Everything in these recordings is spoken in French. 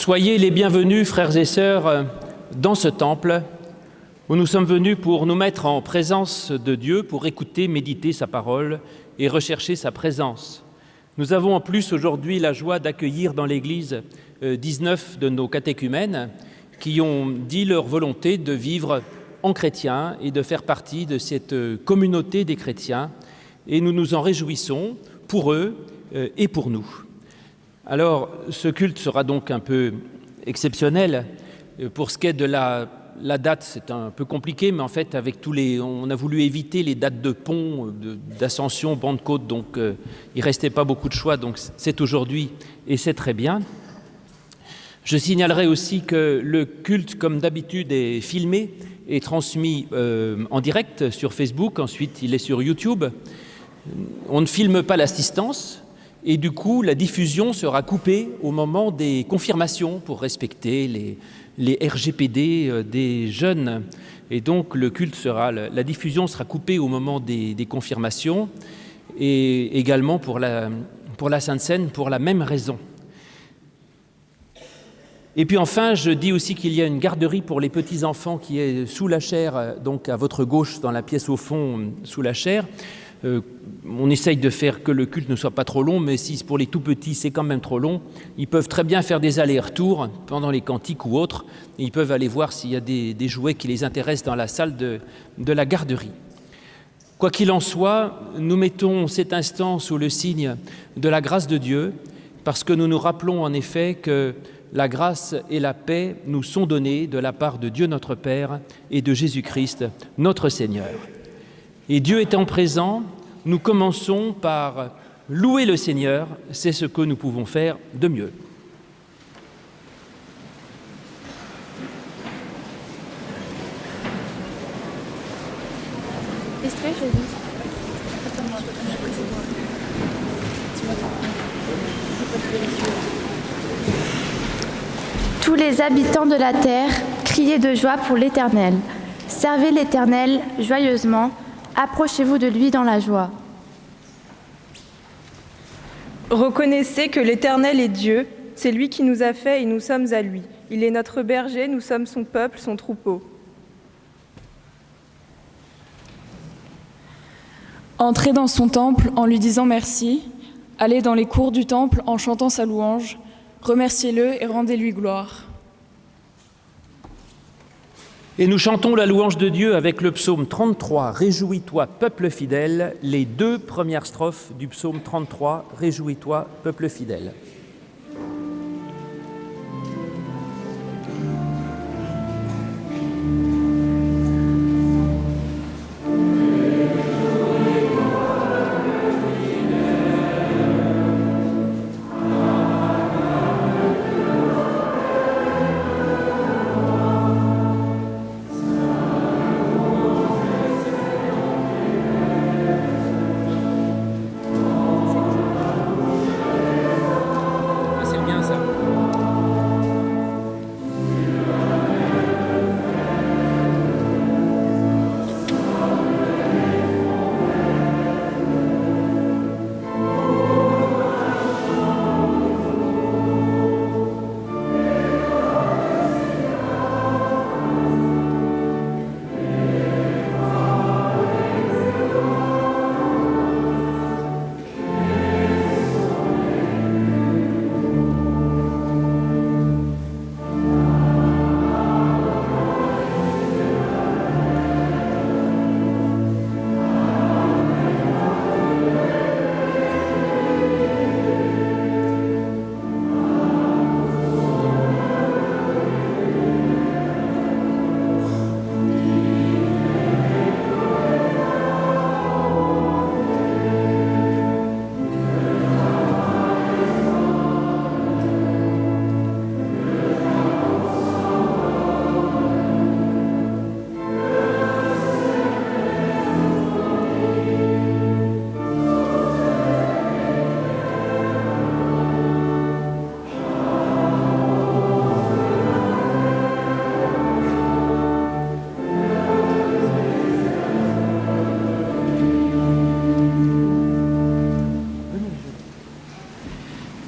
Soyez les bienvenus, frères et sœurs, dans ce temple où nous sommes venus pour nous mettre en présence de Dieu, pour écouter, méditer sa parole et rechercher sa présence. Nous avons en plus aujourd'hui la joie d'accueillir dans l'Église 19 de nos catéchumènes qui ont dit leur volonté de vivre en chrétien et de faire partie de cette communauté des chrétiens. Et nous nous en réjouissons pour eux et pour nous. Alors, ce culte sera donc un peu exceptionnel. Pour ce qui est de la date, c'est un peu compliqué, mais en fait, avec on a voulu éviter les dates de pont, d'ascension, Pentecôte, donc il ne restait pas beaucoup de choix, donc c'est aujourd'hui et c'est très bien. Je signalerai aussi que le culte, comme d'habitude, est filmé et transmis en direct sur Facebook, ensuite il est sur YouTube. On ne filme pas l'assistance. Et du coup, la diffusion sera coupée au moment des confirmations pour respecter les RGPD des jeunes. Et donc, la diffusion sera coupée au moment des confirmations et également pour la Sainte Seine pour la même raison. Et puis enfin, je dis aussi qu'il y a une garderie pour les petits-enfants qui est sous la chaire, donc à votre gauche, dans la pièce au fond, sous la chaire. On essaye de faire que le culte ne soit pas trop long, mais si pour les tout petits c'est quand même trop long, ils peuvent très bien faire des allers-retours pendant les cantiques ou autres, et ils peuvent aller voir s'il y a des jouets qui les intéressent dans la salle de la garderie. Quoi qu'il en soit, nous mettons cet instant sous le signe de la grâce de Dieu, parce que nous nous rappelons en effet que la grâce et la paix nous sont données de la part de Dieu notre Père et de Jésus-Christ notre Seigneur. Et Dieu étant présent, nous commençons par louer le Seigneur, c'est ce que nous pouvons faire de mieux. Tous les habitants de la terre, criez de joie pour l'Éternel. Servez l'Éternel joyeusement. Approchez-vous de lui dans la joie. Reconnaissez que l'Éternel est Dieu, c'est lui qui nous a fait et nous sommes à lui. Il est notre berger, nous sommes son peuple, son troupeau. Entrez dans son temple en lui disant merci, allez dans les cours du temple en chantant sa louange, remerciez-le et rendez-lui gloire. Et nous chantons la louange de Dieu avec le psaume 33, « Réjouis-toi, peuple fidèle », les deux premières strophes du psaume 33, « Réjouis-toi, peuple fidèle ».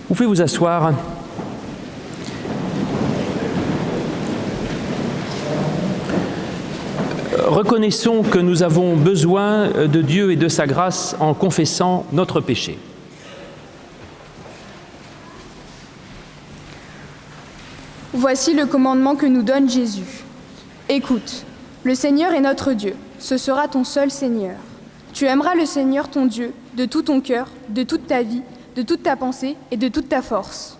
Vous pouvez vous asseoir. reconnaissons que nous avons besoin de Dieu et de sa grâce en confessant notre péché. Voici le commandement que nous donne Jésus. Écoute, le Seigneur est notre Dieu, ce sera ton seul Seigneur. Tu aimeras le Seigneur ton Dieu de tout ton cœur, de toute ta vie, de toute ta pensée et de toute ta force.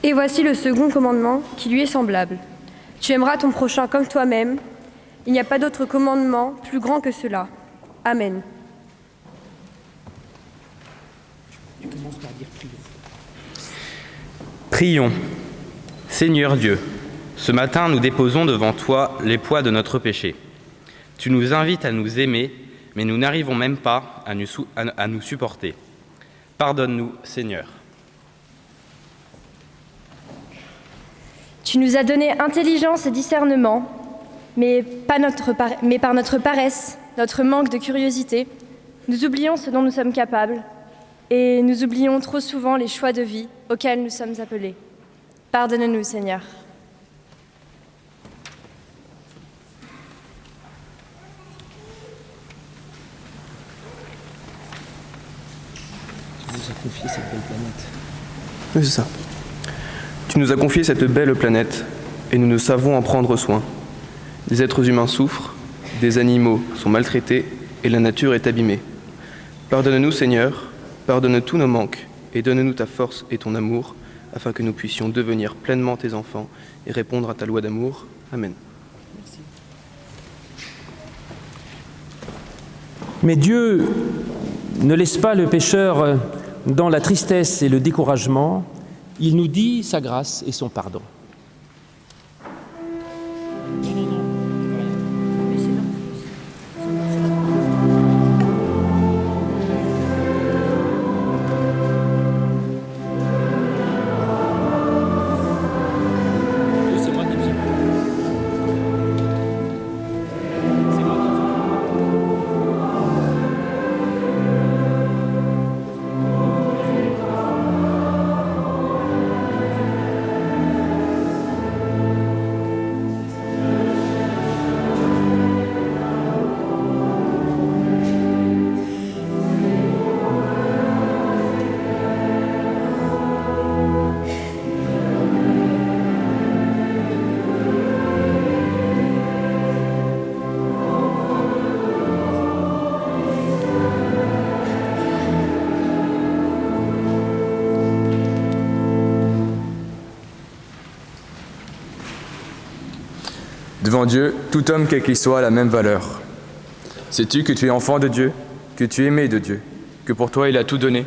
Et voici le second commandement qui lui est semblable. Tu aimeras ton prochain comme toi-même. Il n'y a pas d'autre commandement plus grand que cela. Amen. Prions. Seigneur Dieu, ce matin nous déposons devant toi les poids de notre péché. Tu nous invites à nous aimer, mais nous n'arrivons même pas à nous supporter. Pardonne-nous, Seigneur. Tu nous as donné intelligence et discernement, mais par notre paresse, notre manque de curiosité, nous oublions ce dont nous sommes capables et nous oublions trop souvent les choix de vie auxquels nous sommes appelés. Pardonne-nous, Seigneur. Tu nous as confié cette belle planète. Oui, c'est ça. Tu nous as confié cette belle planète et nous ne savons en prendre soin. Des êtres humains souffrent, des animaux sont maltraités et la nature est abîmée. Pardonne-nous, Seigneur, pardonne tous nos manques et donne-nous ta force et ton amour afin que nous puissions devenir pleinement tes enfants et répondre à ta loi d'amour. Amen. Merci. Mais Dieu ne laisse pas le pécheur dans la tristesse et le découragement. Il nous dit sa grâce et son pardon. Devant Dieu, tout homme quel qu'il soit a la même valeur. Sais-tu que tu es enfant de Dieu, que tu es aimé de Dieu, que pour toi il a tout donné?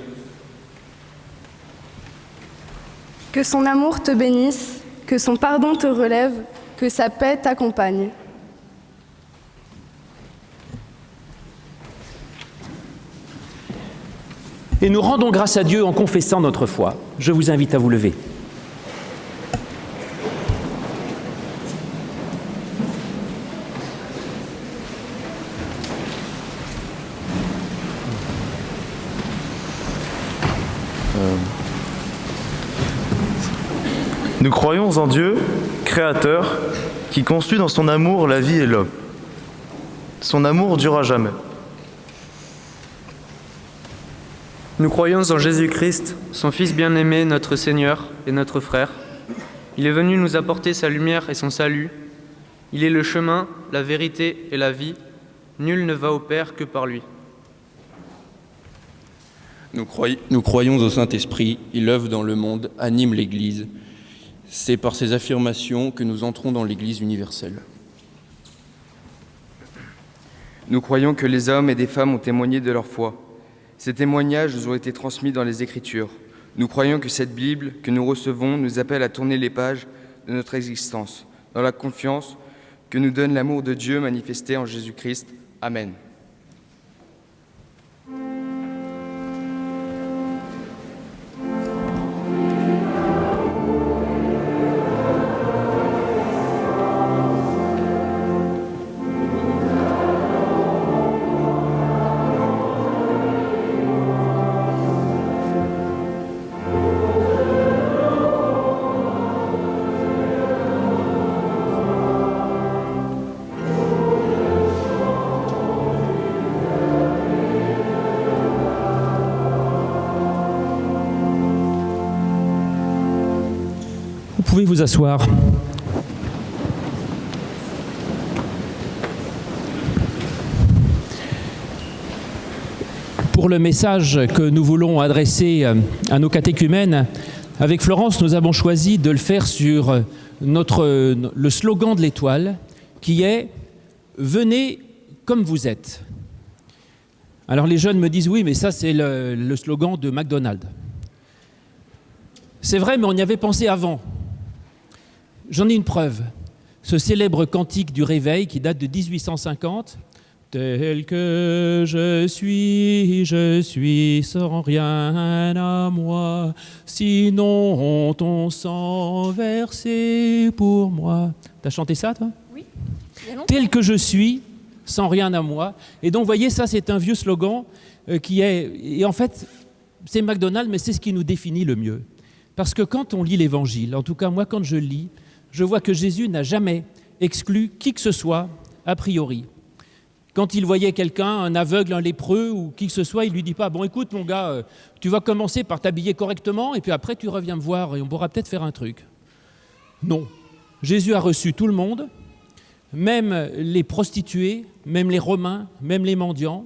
Que son amour te bénisse, que son pardon te relève, que sa paix t'accompagne. Et nous rendons grâce à Dieu en confessant notre foi. Je vous invite à vous lever. Nous croyons en Dieu, Créateur, qui construit dans son amour la vie et l'homme. Son amour dure à jamais. Nous croyons en Jésus-Christ, son Fils bien-aimé, notre Seigneur et notre frère. Il est venu nous apporter sa lumière et son salut. Il est le chemin, la vérité et la vie. Nul ne va au Père que par lui. Nous croyons au Saint-Esprit, il œuvre dans le monde, anime l'Église. C'est par ces affirmations que nous entrons dans l'Église universelle. Nous croyons que les hommes et des femmes ont témoigné de leur foi. Ces témoignages nous ont été transmis dans les Écritures. Nous croyons que cette Bible que nous recevons nous appelle à tourner les pages de notre existence, dans la confiance que nous donne l'amour de Dieu manifesté en Jésus-Christ. Amen. pouvez vous asseoir. Pour le message que nous voulons adresser à nos catéchumènes, avec Florence, nous avons choisi de le faire sur le slogan de l'Étoile, qui est « Venez comme vous êtes ». Alors les jeunes me disent « Oui, mais ça c'est le slogan de McDonald's ». C'est vrai, mais on y avait pensé avant. J'en ai une preuve. Ce célèbre cantique du Réveil qui date de 1850, « Tel que je suis sans rien à moi, sinon ton sang versé pour moi. » T'as chanté ça, toi ? Oui. Tel que je suis, sans rien à moi. Et donc, vous voyez, ça, c'est un vieux slogan qui est... Et en fait, c'est McDonald's, mais c'est ce qui nous définit le mieux. Parce que quand on lit l'Évangile, en tout cas, moi, quand je le lis, je vois que Jésus n'a jamais exclu qui que ce soit a priori. Quand il voyait quelqu'un, un aveugle, un lépreux ou qui que ce soit, il ne lui dit pas « Bon, écoute, mon gars, tu vas commencer par t'habiller correctement et puis après, tu reviens me voir et on pourra peut-être faire un truc. » Non. Jésus a reçu tout le monde, même les prostituées, même les Romains, même les mendiants,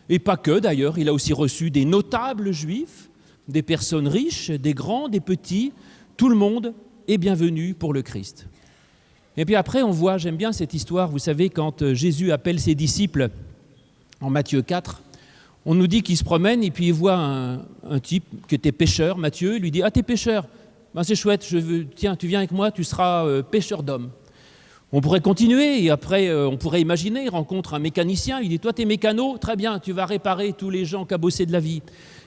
et pas que d'ailleurs, il a aussi reçu des notables juifs, des personnes riches, des grands, des petits, tout le monde est bienvenu pour le Christ. Et puis après, on voit, j'aime bien cette histoire, vous savez, quand Jésus appelle ses disciples en Matthieu 4, on nous dit qu'il se promène et puis il voit un type qui était pêcheur, Matthieu, il lui dit « Ah, t'es pêcheur, ben, c'est chouette, tiens, tu viens avec moi, tu seras pêcheur d'hommes. » On pourrait continuer et après, on pourrait imaginer, il rencontre un mécanicien, il dit « Toi, t'es mécano, très bien, tu vas réparer tous les gens cabossés de la vie.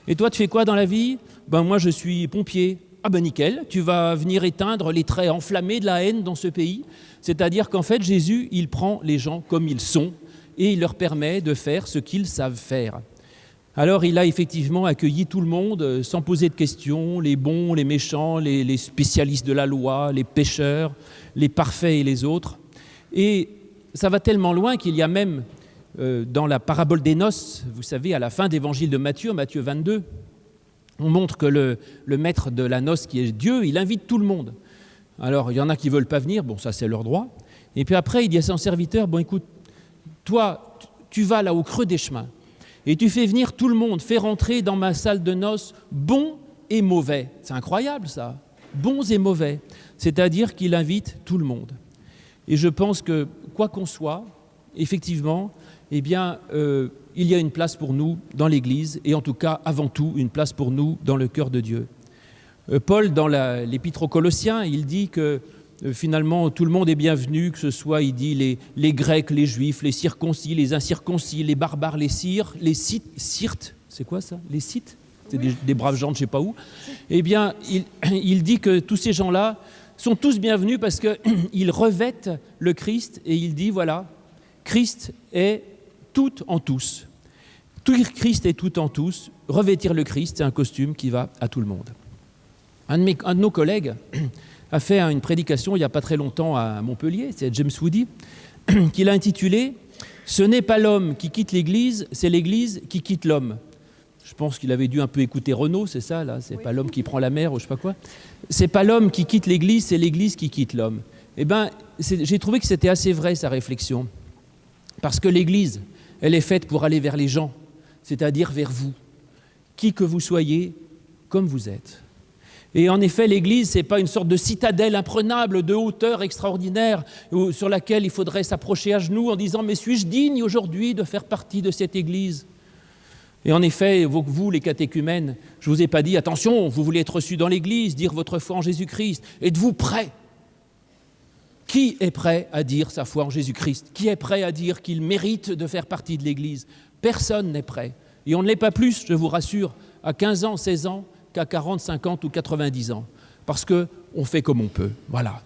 Et toi, tu fais quoi dans la vie ? Ben moi, je suis pompier. » Ah ben nickel, tu vas venir éteindre les traits enflammés de la haine dans ce pays. C'est-à-dire qu'en fait, Jésus, il prend les gens comme ils sont et il leur permet de faire ce qu'ils savent faire. Alors, il a effectivement accueilli tout le monde sans poser de questions, les bons, les méchants, les spécialistes de la loi, les pécheurs, les parfaits et les autres. Et ça va tellement loin qu'il y a même, dans la parabole des noces, vous savez, à la fin d'évangile de Matthieu, Matthieu 22, on montre que le maître de la noce, qui est Dieu, il invite tout le monde. Alors, il y en a qui ne veulent pas venir, bon, ça c'est leur droit. Et puis après, il dit à son serviteur, bon écoute, toi, tu vas là au creux des chemins, et tu fais venir tout le monde, fais rentrer dans ma salle de noces bons et mauvais. C'est incroyable ça, bons et mauvais. C'est-à-dire qu'il invite tout le monde. Et je pense que, quoi qu'on soit, effectivement, eh bien, il y a une place pour nous dans l'Église, et en tout cas, avant tout, une place pour nous dans le cœur de Dieu. Paul, dans l'Épître aux Colossiens, il dit que finalement, tout le monde est bienvenu, que ce soit, il dit, les Grecs, les Juifs, les circoncis, les incirconcis, les barbares, les Scythes, c'est quoi ça ? Les Scythes ? C'est des braves gens de je ne sais pas où. Eh bien, il dit que tous ces gens-là sont tous bienvenus parce qu'ils revêtent le Christ, et il dit, voilà, Christ est tout en tous. Christ est tout en tous. Revêtir le Christ, c'est un costume qui va à tout le monde. Un de nos collègues a fait une prédication il n'y a pas très longtemps à Montpellier, c'est James Woody, qu'il a intitulé « Ce n'est pas l'homme qui quitte l'Église, c'est l'Église qui quitte l'homme ». Je pense qu'il avait dû un peu écouter Renaud, c'est ça, là, c'est pas l'homme qui prend la mer ou je sais pas quoi. C'est pas l'homme qui quitte l'Église, c'est l'Église qui quitte l'homme. Eh bien, j'ai trouvé que c'était assez vrai, sa réflexion. Parce que l'Église, elle est faite pour aller vers les gens, c'est-à-dire vers vous, qui que vous soyez, comme vous êtes. Et en effet, l'Église, ce n'est pas une sorte de citadelle imprenable, de hauteur extraordinaire, sur laquelle il faudrait s'approcher à genoux en disant « Mais suis-je digne aujourd'hui de faire partie de cette Église ?» Et en effet, vous, les catéchumènes, je ne vous ai pas dit « Attention, vous voulez être reçus dans l'Église, dire votre foi en Jésus-Christ. Êtes-vous prêts ?» Qui est prêt à dire sa foi en Jésus-Christ ? Qui est prêt à dire qu'il mérite de faire partie de l'Église ? Personne n'est prêt. Et on ne l'est pas plus, je vous rassure, à 15 ans, 16 ans, qu'à 40, 50 ou 90 ans. Parce qu'on fait comme on peut. Voilà.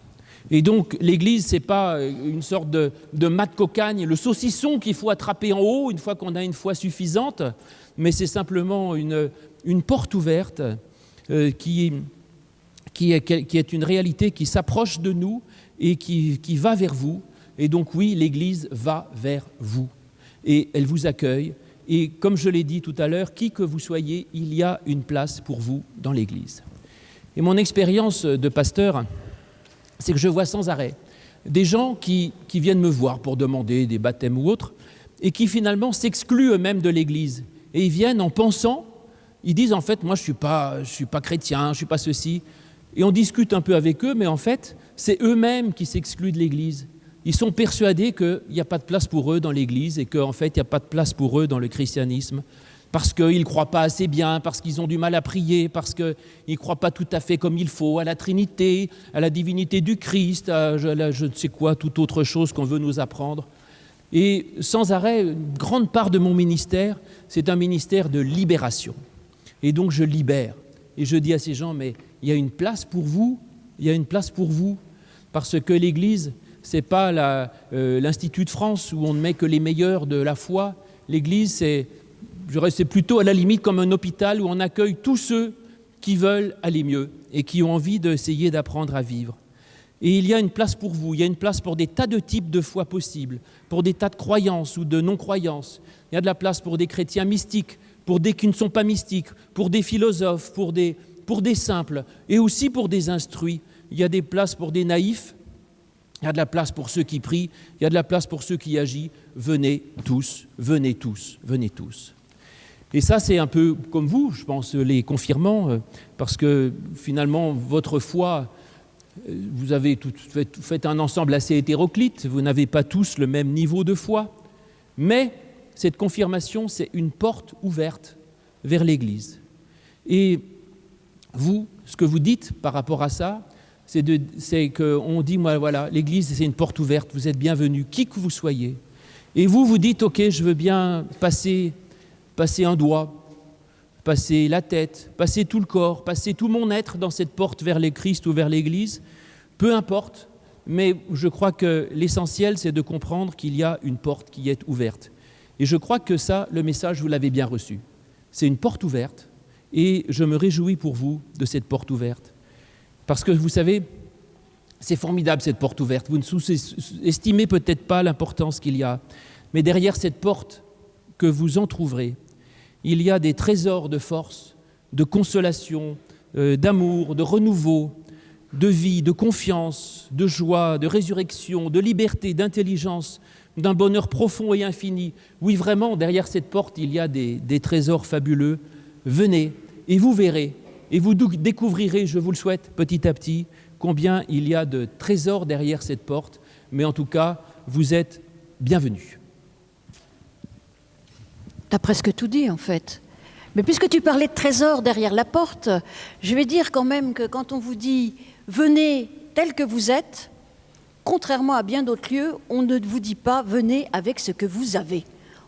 Et donc, l'Église, ce n'est pas une sorte de mat de cocagne, le saucisson qu'il faut attraper en haut une fois qu'on a une foi suffisante, mais c'est simplement une porte ouverte qui est une réalité qui s'approche de nous et qui va vers vous. Et donc oui, l'Église va vers vous. Et elle vous accueille. Et comme je l'ai dit tout à l'heure, qui que vous soyez, il y a une place pour vous dans l'Église. Et mon expérience de pasteur c'est que je vois sans arrêt des gens qui viennent me voir pour demander des baptêmes ou autres, et qui finalement s'excluent eux-mêmes de l'Église. Et ils viennent en pensant, ils disent en fait, moi je suis pas chrétien, je ne suis pas ceci. Et on discute un peu avec eux, mais en fait, c'est eux-mêmes qui s'excluent de l'Église. Ils sont persuadés qu'il n'y a pas de place pour eux dans l'Église et qu'en fait, il n'y a pas de place pour eux dans le christianisme, parce qu'ils ne croient pas assez bien, parce qu'ils ont du mal à prier, parce qu'ils ne croient pas tout à fait comme il faut à la Trinité, à la divinité du Christ, à je ne sais quoi, toute autre chose qu'on veut nous apprendre. Et sans arrêt, une grande part de mon ministère, c'est un ministère de libération. Et donc je libère. Et je dis à ces gens, mais il y a une place pour vous, il y a une place pour vous, parce que l'Église, ce n'est pas l'Institut de France où on ne met que les meilleurs de la foi. L'Église, c'est plutôt à la limite comme un hôpital où on accueille tous ceux qui veulent aller mieux et qui ont envie d'essayer d'apprendre à vivre. Et il y a une place pour vous, il y a une place pour des tas de types de foi possibles, pour des tas de croyances ou de non-croyances. Il y a de la place pour des chrétiens mystiques, pour des qui ne sont pas mystiques, pour des philosophes, pour des simples et aussi pour des instruits. Il y a des places pour des naïfs, il y a de la place pour ceux qui prient, il y a de la place pour ceux qui agissent. Venez tous, venez tous, venez tous. Et ça, c'est un peu comme vous, je pense, les confirmants, parce que finalement, votre foi, vous avez fait un ensemble assez hétéroclite, vous n'avez pas tous le même niveau de foi, mais cette confirmation, c'est une porte ouverte vers l'Église. Et vous, ce que vous dites par rapport à ça, c'est qu'on dit, moi, voilà, l'Église, c'est une porte ouverte, vous êtes bienvenus, qui que vous soyez. Et vous dites, ok, je veux bien passer un doigt, passer la tête, passer tout le corps, passer tout mon être dans cette porte vers le Christ ou vers l'Église, peu importe, mais je crois que l'essentiel, c'est de comprendre qu'il y a une porte qui est ouverte. Et je crois que ça, le message, vous l'avez bien reçu. C'est une porte ouverte, et je me réjouis pour vous de cette porte ouverte. Parce que vous savez, c'est formidable cette porte ouverte. Vous ne sous-estimez peut-être pas l'importance qu'il y a, mais derrière cette porte que vous entr'ouvrez, il y a des trésors de force, de consolation, d'amour, de renouveau, de vie, de confiance, de joie, de résurrection, de liberté, d'intelligence, d'un bonheur profond et infini. Oui, vraiment, derrière cette porte, il y a des trésors fabuleux. Venez et vous verrez, et vous découvrirez, je vous le souhaite, petit à petit, combien il y a de trésors derrière cette porte. Mais en tout cas, vous êtes bienvenus. Tu as presque tout dit, en fait. Mais puisque tu parlais de trésors derrière la porte, je vais dire quand même que quand on vous dit « venez tel que vous êtes », contrairement à bien d'autres lieux, on ne vous dit pas « venez avec ce que vous avez ».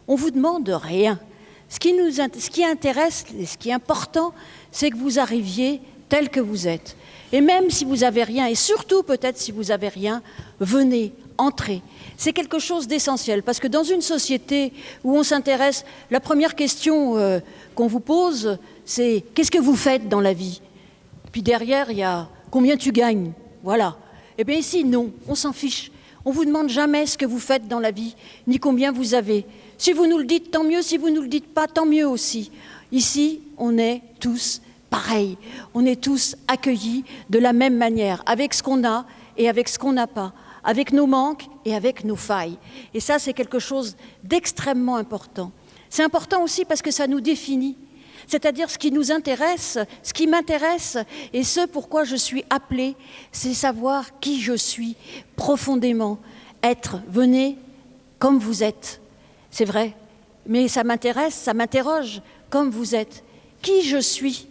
On ne vous demande rien. Ce qui intéresse et ce qui est important, c'est que vous arriviez tel que vous êtes. Et même si vous n'avez rien, et surtout peut-être si vous n'avez rien, venez, entrez. C'est quelque chose d'essentiel, parce que dans une société où on s'intéresse, la première question qu'on vous pose, c'est « qu'est-ce que vous faites dans la vie ?» Puis derrière, il y a « combien tu gagnes ?» Voilà. Eh bien ici, non, on s'en fiche. On ne vous demande jamais ce que vous faites dans la vie, ni combien vous avez. Si vous nous le dites, tant mieux. Si vous ne nous le dites pas, tant mieux aussi. Ici, on est tous pareils. On est tous accueillis de la même manière, avec ce qu'on a et avec ce qu'on n'a pas, avec nos manques et avec nos failles. Et ça, c'est quelque chose d'extrêmement important. C'est important aussi parce que ça nous définit. C'est-à-dire ce qui nous intéresse, ce qui m'intéresse et ce pourquoi je suis appelée, c'est savoir qui je suis profondément. Être, venez comme vous êtes. C'est vrai, mais ça m'intéresse, ça m'interroge, comme vous êtes. Qui je suis ?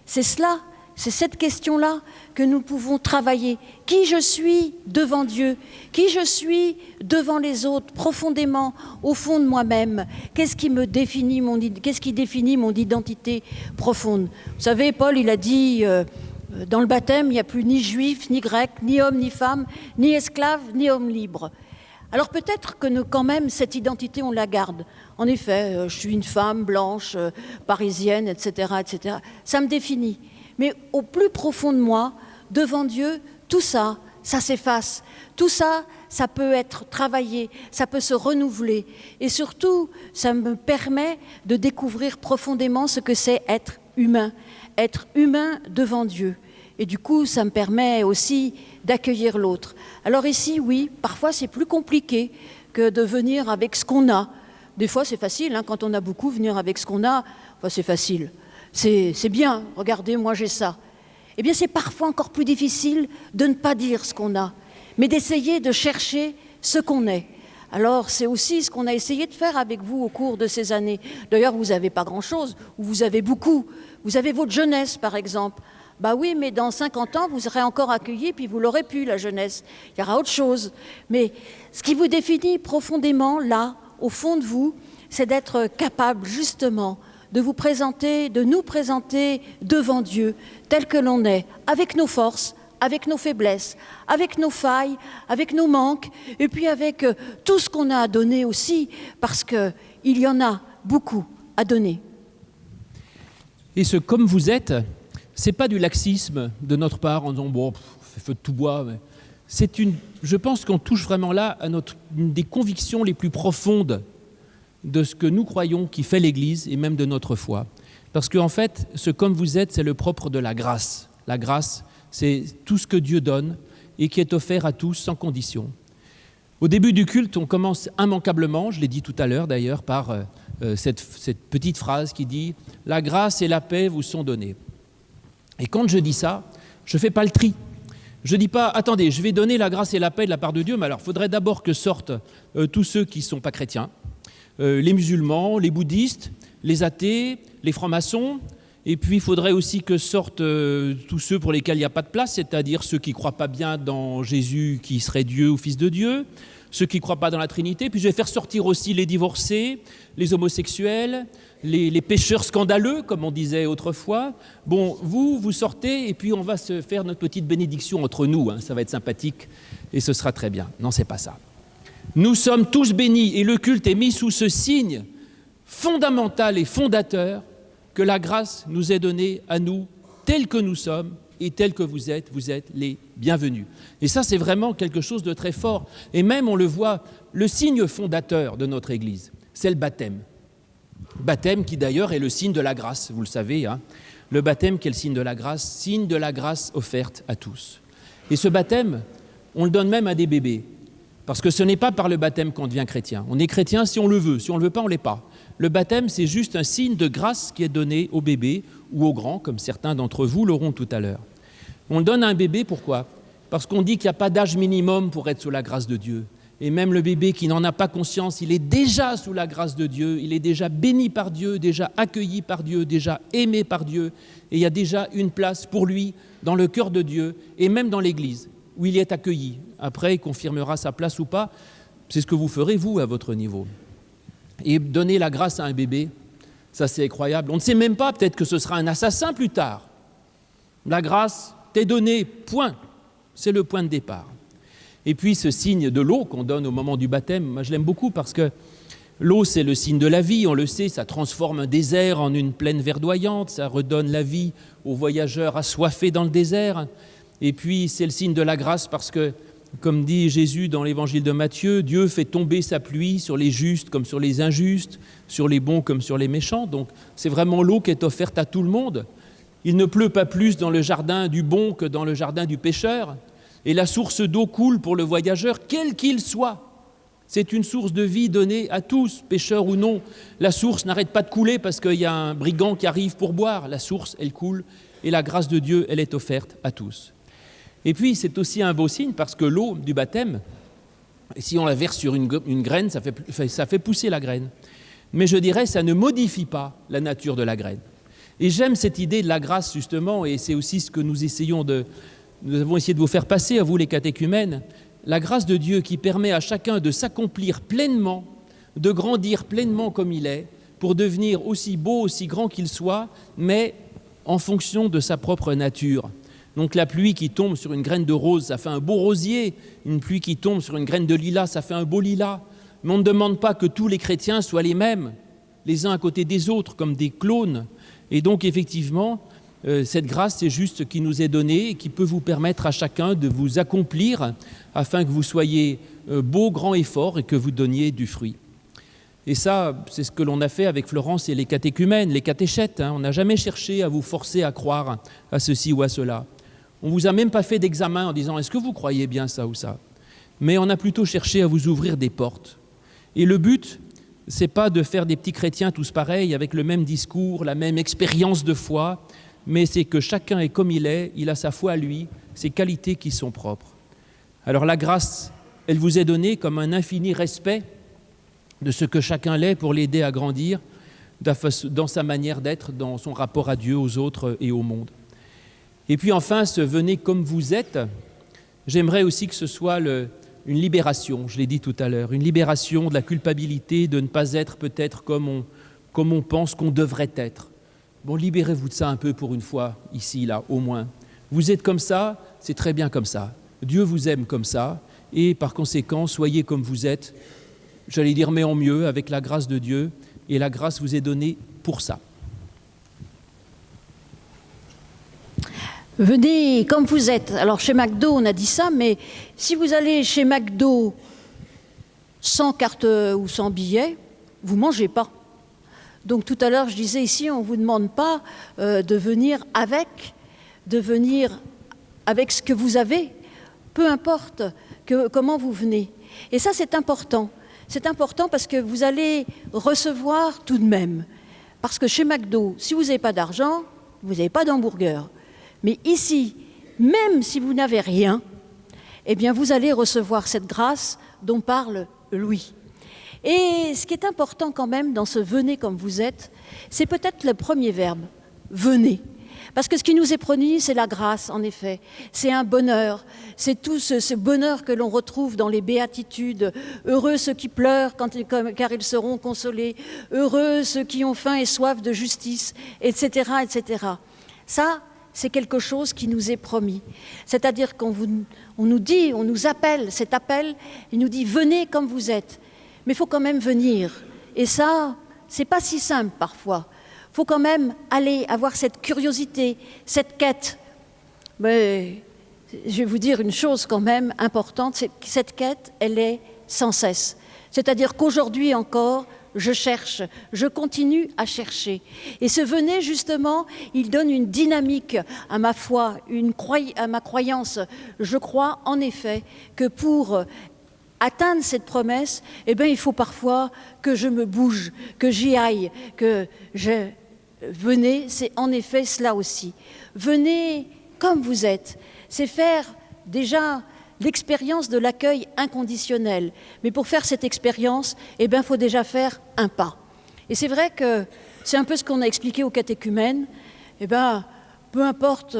C'est cela, c'est cette question-là que nous pouvons travailler. Qui je suis devant Dieu ? Qui je suis devant les autres, profondément, au fond de moi-même ? Qu'est-ce qui définit mon identité profonde ? Vous savez, Paul, il a dit, dans le baptême, il n'y a plus ni juif, ni grec, ni homme, ni femme, ni esclave, ni homme libre. Alors peut-être que quand même, cette identité, on la garde. En effet, je suis une femme blanche, parisienne, etc., etc. Ça me définit. Mais au plus profond de moi, devant Dieu, tout ça, ça s'efface. Tout ça, ça peut être travaillé, ça peut se renouveler. Et surtout, ça me permet de découvrir profondément ce que c'est être humain devant Dieu. Et du coup, ça me permet aussi d'accueillir l'autre. Alors ici, oui, parfois c'est plus compliqué que de venir avec ce qu'on a. Des fois, c'est facile, hein, quand on a beaucoup, venir avec ce qu'on a, enfin, c'est facile. C'est bien, regardez, moi j'ai ça. Eh bien, c'est parfois encore plus difficile de ne pas dire ce qu'on a, mais d'essayer de chercher ce qu'on est. Alors, c'est aussi ce qu'on a essayé de faire avec vous au cours de ces années. D'ailleurs, vous n'avez pas grand-chose, ou vous avez beaucoup. Vous avez votre jeunesse, par exemple. Bah oui, mais dans 50 ans, vous serez encore accueillis, puis vous l'aurez pu, la jeunesse. Il y aura autre chose. Mais ce qui vous définit profondément, là, au fond de vous, c'est d'être capable, justement, de vous présenter, de nous présenter devant Dieu, tel que l'on est, avec nos forces, avec nos faiblesses, avec nos failles, avec nos manques, et puis avec tout ce qu'on a à donner aussi, parce qu'il y en a beaucoup à donner. Et ce « comme vous êtes », c'est pas du laxisme de notre part en disant « bon, fait feu de tout bois », mais je pense qu'on touche vraiment là à une des convictions les plus profondes de ce que nous croyons qui fait l'Église et même de notre foi. Parce qu'en fait, ce « comme vous êtes », c'est le propre de la grâce. La grâce, c'est tout ce que Dieu donne et qui est offert à tous sans condition. Au début du culte, on commence immanquablement, je l'ai dit tout à l'heure d'ailleurs, par cette petite phrase qui dit « La grâce et la paix vous sont données ». Et quand je dis ça, je ne fais pas le tri. Je ne dis pas « Attendez, je vais donner la grâce et la paix de la part de Dieu », mais alors il faudrait d'abord que sortent tous ceux qui ne sont pas chrétiens, les musulmans, les bouddhistes, les athées, les francs-maçons, et puis il faudrait aussi que sortent tous ceux pour lesquels il n'y a pas de place, c'est-à-dire ceux qui ne croient pas bien dans Jésus qui serait Dieu ou Fils de Dieu, ceux qui ne croient pas dans la Trinité, puis je vais faire sortir aussi les divorcés, les homosexuels, les pécheurs scandaleux, comme on disait autrefois. Bon, vous sortez, et puis on va se faire notre petite bénédiction entre nous, hein, ça va être sympathique, et ce sera très bien. Non, c'est pas ça. Nous sommes tous bénis, et le culte est mis sous ce signe fondamental et fondateur que la grâce nous est donnée à nous, tels que nous sommes, et tels que vous êtes les bienvenus. Et ça, c'est vraiment quelque chose de très fort. Et même, on le voit, le signe fondateur de notre Église, c'est le baptême. Baptême qui, d'ailleurs, est le signe de la grâce, vous le savez. Hein. Le baptême qui est le signe de la grâce offerte à tous. Et ce baptême, on le donne même à des bébés. Parce que ce n'est pas par le baptême qu'on devient chrétien. On est chrétien si on le veut. Si on ne le veut pas, on ne l'est pas. Le baptême, c'est juste un signe de grâce qui est donné aux bébés ou aux grands, comme certains d'entre vous l'auront tout à l'heure. On le donne à un bébé, pourquoi ? Parce qu'on dit qu'il n'y a pas d'âge minimum pour être sous la grâce de Dieu. Et même le bébé qui n'en a pas conscience, il est déjà sous la grâce de Dieu, il est déjà béni par Dieu, déjà accueilli par Dieu, déjà aimé par Dieu. Et il y a déjà une place pour lui dans le cœur de Dieu et même dans l'Église, où il est accueilli. Après, il confirmera sa place ou pas. C'est ce que vous ferez, vous, à votre niveau. Et donner la grâce à un bébé, ça c'est incroyable. On ne sait même pas, peut-être que ce sera un assassin plus tard. La grâce t'est donnée, point. C'est le point de départ. Et puis ce signe de l'eau qu'on donne au moment du baptême, moi je l'aime beaucoup parce que l'eau c'est le signe de la vie, on le sait, ça transforme un désert en une plaine verdoyante, ça redonne la vie aux voyageurs assoiffés dans le désert. Et puis c'est le signe de la grâce parce que, comme dit Jésus dans l'évangile de Matthieu, Dieu fait tomber sa pluie sur les justes comme sur les injustes, sur les bons comme sur les méchants. Donc c'est vraiment l'eau qui est offerte à tout le monde. Il ne pleut pas plus dans le jardin du bon que dans le jardin du pécheur. Et la source d'eau coule pour le voyageur, quel qu'il soit. C'est une source de vie donnée à tous, pécheurs ou non. La source n'arrête pas de couler parce qu'il y a un brigand qui arrive pour boire. La source, elle coule et la grâce de Dieu, elle est offerte à tous. Et puis, c'est aussi un beau signe parce que l'eau du baptême, si on la verse sur une graine, ça fait pousser la graine. Mais je dirais, ça ne modifie pas la nature de la graine. Et j'aime cette idée de la grâce, justement, et c'est aussi ce que nous avons essayé de vous faire passer, à vous les catéchumènes, la grâce de Dieu qui permet à chacun de s'accomplir pleinement, de grandir pleinement comme il est, pour devenir aussi beau, aussi grand qu'il soit, mais en fonction de sa propre nature. Donc la pluie qui tombe sur une graine de rose, ça fait un beau rosier. Une pluie qui tombe sur une graine de lilas, ça fait un beau lilas. Mais on ne demande pas que tous les chrétiens soient les mêmes, les uns à côté des autres, comme des clones. Et donc effectivement, cette grâce, c'est juste ce qui nous est donné et qui peut vous permettre à chacun de vous accomplir afin que vous soyez beau, grand et fort et que vous donniez du fruit. Et ça, c'est ce que l'on a fait avec Florence et les catéchumènes, les catéchètes. On n'a jamais cherché à vous forcer à croire à ceci ou à cela. On ne vous a même pas fait d'examen en disant « Est-ce que vous croyez bien ça ou ça ?» Mais on a plutôt cherché à vous ouvrir des portes. Et le but, ce n'est pas de faire des petits chrétiens tous pareils, avec le même discours, la même expérience de foi, mais c'est que chacun est comme il est, il a sa foi à lui, ses qualités qui sont propres. Alors la grâce, elle vous est donnée comme un infini respect de ce que chacun l'est pour l'aider à grandir dans sa manière d'être, dans son rapport à Dieu, aux autres et au monde. Et puis enfin, ce « venez comme vous êtes », j'aimerais aussi que ce soit une libération, je l'ai dit tout à l'heure, une libération de la culpabilité de ne pas être peut-être comme on pense qu'on devrait être. Bon, libérez-vous de ça un peu pour une fois, ici, là, au moins. Vous êtes comme ça, c'est très bien comme ça. Dieu vous aime comme ça, et par conséquent, soyez comme vous êtes, j'allais dire mais en mieux, avec la grâce de Dieu, et la grâce vous est donnée pour ça. Venez comme vous êtes. Alors chez McDo, on a dit ça, mais si vous allez chez McDo sans carte ou sans billet, vous ne mangez pas. Donc tout à l'heure, je disais ici, on ne vous demande pas de venir avec ce que vous avez, peu importe comment vous venez. Et ça, c'est important. C'est important parce que vous allez recevoir tout de même. Parce que chez McDo, si vous n'avez pas d'argent, vous n'avez pas d'hamburger. Mais ici, même si vous n'avez rien, eh bien vous allez recevoir cette grâce dont parle Louis. Et ce qui est important quand même dans ce « venez comme vous êtes », c'est peut-être le premier verbe, « venez ». Parce que ce qui nous est promis, c'est la grâce, en effet. C'est un bonheur. C'est tout ce bonheur que l'on retrouve dans les béatitudes. Heureux ceux qui pleurent car ils seront consolés. Heureux ceux qui ont faim et soif de justice, etc., etc. Ça, c'est quelque chose qui nous est promis. C'est-à-dire qu'on nous dit, on nous appelle, cet appel, il nous dit « venez comme vous êtes ». Mais il faut quand même venir. Et ça, c'est pas si simple parfois. Il faut quand même aller avoir cette curiosité, cette quête. Mais je vais vous dire une chose quand même importante, c'est que cette quête, elle est sans cesse. C'est-à-dire qu'aujourd'hui encore, je cherche, je continue à chercher. Et ce « venez », justement, il donne une dynamique à ma foi, à ma croyance. Je crois en effet que pour atteindre cette promesse, eh bien, il faut parfois que je me bouge, que j'y aille, que je... Venez, c'est en effet cela aussi. Venez comme vous êtes. C'est faire déjà l'expérience de l'accueil inconditionnel. Mais pour faire cette expérience, eh bien, il faut déjà faire un pas. Et c'est vrai que c'est un peu ce qu'on a expliqué aux catéchumènes. Eh bien, peu importe,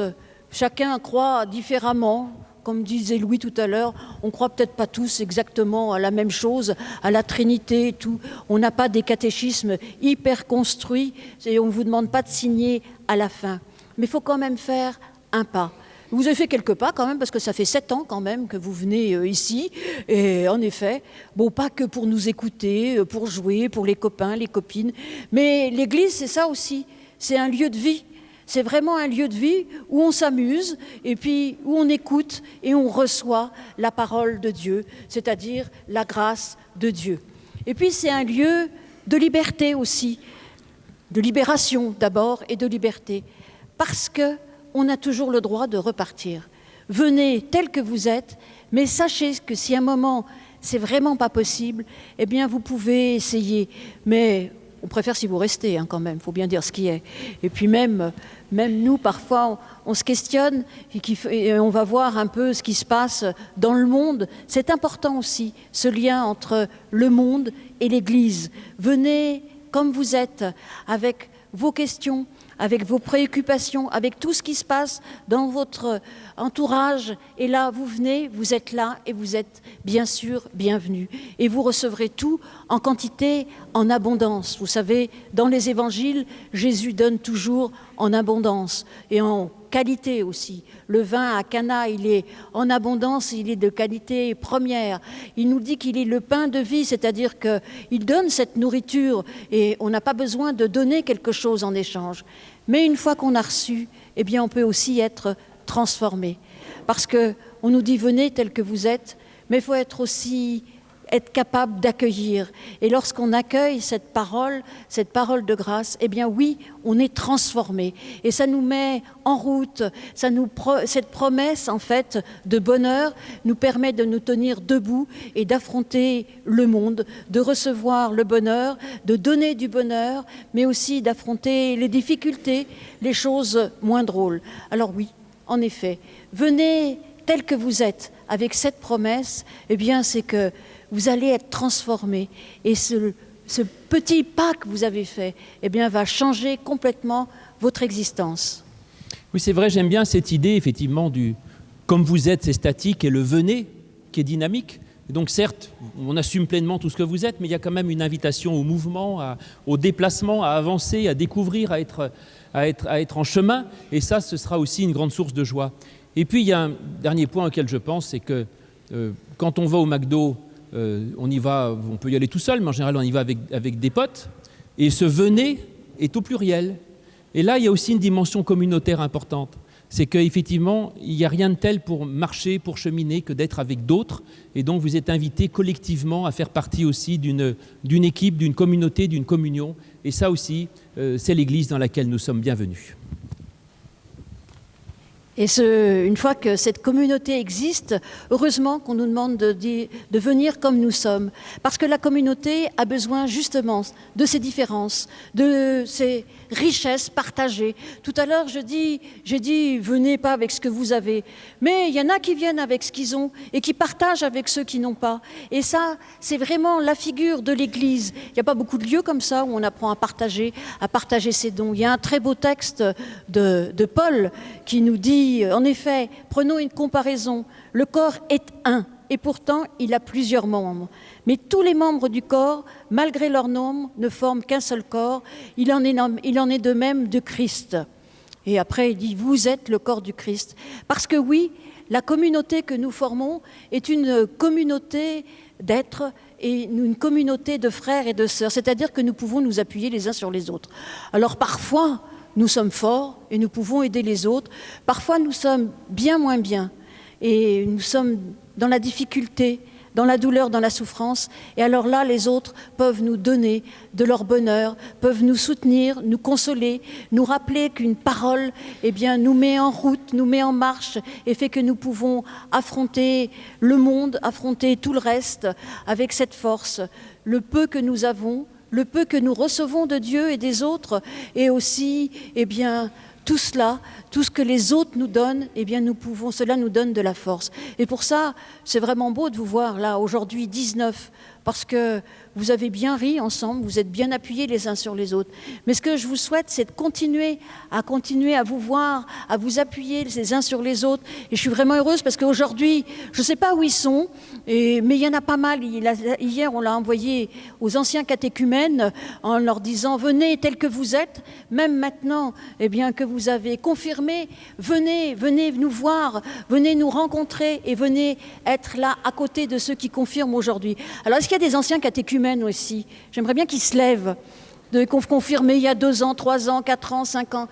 chacun croit différemment. Comme disait Louis tout à l'heure, on ne croit peut-être pas tous exactement à la même chose, à la Trinité et tout. On n'a pas des catéchismes hyper construits et on ne vous demande pas de signer à la fin. Mais il faut quand même faire un pas. Vous avez fait quelques pas quand même, parce que ça fait 7 ans quand même que vous venez ici. Et en effet, bon, pas que pour nous écouter, pour jouer, pour les copains, les copines. Mais l'Église, c'est ça aussi. C'est un lieu de vie. C'est vraiment un lieu de vie où on s'amuse et puis où on écoute et on reçoit la parole de Dieu, c'est-à-dire la grâce de Dieu. Et puis c'est un lieu de liberté aussi, de libération d'abord et de liberté, parce qu'on a toujours le droit de repartir. Venez tel que vous êtes, mais sachez que si à un moment c'est vraiment pas possible, eh bien vous pouvez essayer, mais on préfère si vous restez quand même, il faut bien dire ce qui est. Et puis même nous, parfois, on se questionne et on va voir un peu ce qui se passe dans le monde. C'est important aussi, ce lien entre le monde et l'Église. Venez comme vous êtes, avec vos questions, avec vos préoccupations, avec tout ce qui se passe dans votre entourage. Et là, vous venez, vous êtes là et vous êtes bien sûr bienvenus. Et vous recevrez tout en quantité, en abondance. Vous savez, dans les évangiles, Jésus donne toujours en abondance et en qualité aussi. Le vin à Cana, il est en abondance, il est de qualité première. Il nous dit qu'il est le pain de vie, c'est-à-dire qu'il donne cette nourriture et on n'a pas besoin de donner quelque chose en échange. Mais une fois qu'on a reçu, eh bien on peut aussi être transformé. Parce qu'on nous dit venez tel que vous êtes, mais il faut être aussi être capable d'accueillir. Et lorsqu'on accueille cette parole de grâce, eh bien oui, on est transformé. Et ça nous met en route, cette promesse en fait de bonheur nous permet de nous tenir debout et d'affronter le monde, de recevoir le bonheur, de donner du bonheur, mais aussi d'affronter les difficultés, les choses moins drôles. Alors oui, en effet, venez tel que vous êtes, avec cette promesse, eh bien c'est que vous allez être transformés. Et ce petit pas que vous avez fait, eh bien va changer complètement votre existence. Oui, c'est vrai, j'aime bien cette idée, effectivement, du « comme vous êtes », c'est statique, et le « venez », qui est dynamique. Et donc certes, on assume pleinement tout ce que vous êtes, mais il y a quand même une invitation au mouvement, au déplacement, à avancer, à découvrir, à être en chemin. Et ça, ce sera aussi une grande source de joie. Et puis, il y a un dernier point auquel je pense, c'est que quand on va au McDo, on peut y aller tout seul, mais en général, on y va avec des potes. Et ce « venez » est au pluriel. Et là, il y a aussi une dimension communautaire importante. C'est qu'effectivement, il n'y a rien de tel pour marcher, pour cheminer, que d'être avec d'autres. Et donc, vous êtes invités collectivement à faire partie aussi d'une équipe, d'une communauté, d'une communion. Et ça aussi, c'est l'Église dans laquelle nous sommes bienvenus. Et une fois que cette communauté existe, heureusement qu'on nous demande de venir comme nous sommes. Parce que la communauté a besoin justement de ces différences, de ces richesses partagées. Tout à l'heure, j'ai dit, venez pas avec ce que vous avez. Mais il y en a qui viennent avec ce qu'ils ont et qui partagent avec ceux qui n'ont pas. Et ça, c'est vraiment la figure de l'Église. Il n'y a pas beaucoup de lieux comme ça où on apprend à partager ses dons. Il y a un très beau texte de Paul qui nous dit, en effet, prenons une comparaison. Le corps est un, et pourtant il a plusieurs membres. Mais tous les membres du corps, malgré leur nombre, ne forment qu'un seul corps. Il en est de même de Christ. Et après, il dit, vous êtes le corps du Christ. Parce que oui, la communauté que nous formons est une communauté d'êtres et une communauté de frères et de sœurs. C'est-à-dire que nous pouvons nous appuyer les uns sur les autres. Alors parfois, nous sommes forts et nous pouvons aider les autres. Parfois, nous sommes bien moins bien et nous sommes dans la difficulté, dans la douleur, dans la souffrance. Et alors là, les autres peuvent nous donner de leur bonheur, peuvent nous soutenir, nous consoler, nous rappeler qu'une parole, eh bien, nous met en route, nous met en marche et fait que nous pouvons affronter le monde, affronter tout le reste avec cette force. Le peu que nous avons, le peu que nous recevons de Dieu et des autres, et aussi, eh bien, tout cela, tout ce que les autres nous donnent, eh bien, cela nous donne de la force. Et pour ça, c'est vraiment beau de vous voir là, aujourd'hui, 19, parce que vous avez bien ri ensemble, vous êtes bien appuyés les uns sur les autres. Mais ce que je vous souhaite, c'est de continuer à vous voir, à vous appuyer les uns sur les autres. Et je suis vraiment heureuse parce qu'aujourd'hui, je ne sais pas où ils sont, mais il y en a pas mal. Hier, on l'a envoyé aux anciens catéchumènes en leur disant « Venez tel que vous êtes, même maintenant, eh bien, que vous avez confirmé, venez nous voir, venez nous rencontrer et venez être là à côté de ceux qui confirment aujourd'hui. » Alors, est-ce qu'il y a des anciens catéchumènes aussi? J'aimerais bien qu'ils se lèvent, de confirmer il y a 2 ans, 3 ans, 4 ans, 5 ans.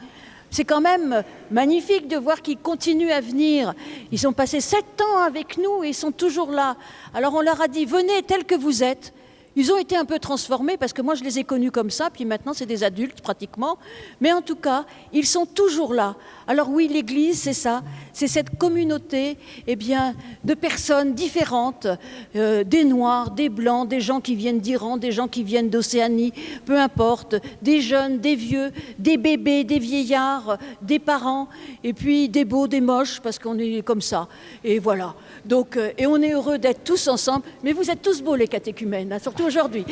C'est quand même magnifique de voir qu'ils continuent à venir. Ils ont passé 7 ans avec nous et ils sont toujours là. Alors on leur a dit, venez tels que vous êtes. Ils ont été un peu transformés parce que moi je les ai connus comme ça, puis maintenant c'est des adultes pratiquement. Mais en tout cas, ils sont toujours là. Alors oui, l'Église, c'est ça, c'est cette communauté de personnes différentes, des Noirs, des Blancs, des gens qui viennent d'Iran, des gens qui viennent d'Océanie, peu importe, des jeunes, des vieux, des bébés, des vieillards, des parents, et puis des beaux, des moches, parce qu'on est comme ça. Et voilà. Donc, et on est heureux d'être tous ensemble, mais vous êtes tous beaux les catéchumènes, hein, surtout aujourd'hui.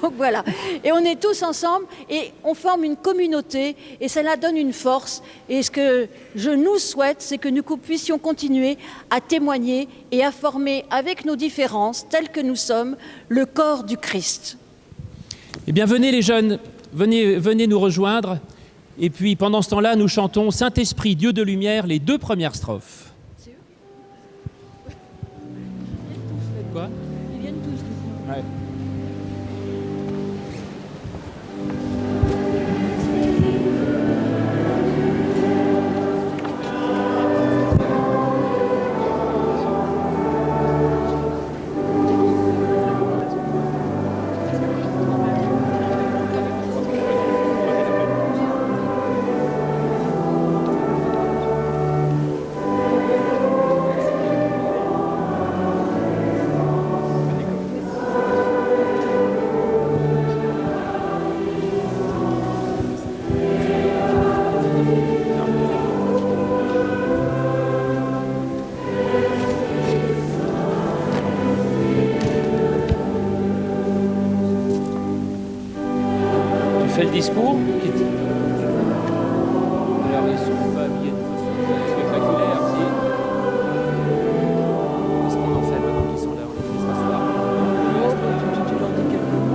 Donc voilà. Et on est tous ensemble et on forme une communauté et cela donne une force. Et ce que je nous souhaite, c'est que nous puissions continuer à témoigner et à former avec nos différences, telles que nous sommes, le corps du Christ. Eh bien, venez les jeunes, venez nous rejoindre. Et puis pendant ce temps-là, nous chantons Saint-Esprit, Dieu de lumière, les 2 premières strophes. Quoi ? Ils viennent tous. Ouais. discours. Alors, ils ne sont pas habillés de façon spectaculaire, si. Qu'est-ce qu'on en fait maintenant qu'ils sont là? On les fait s'asseoir. Tu leur dis quelque chose.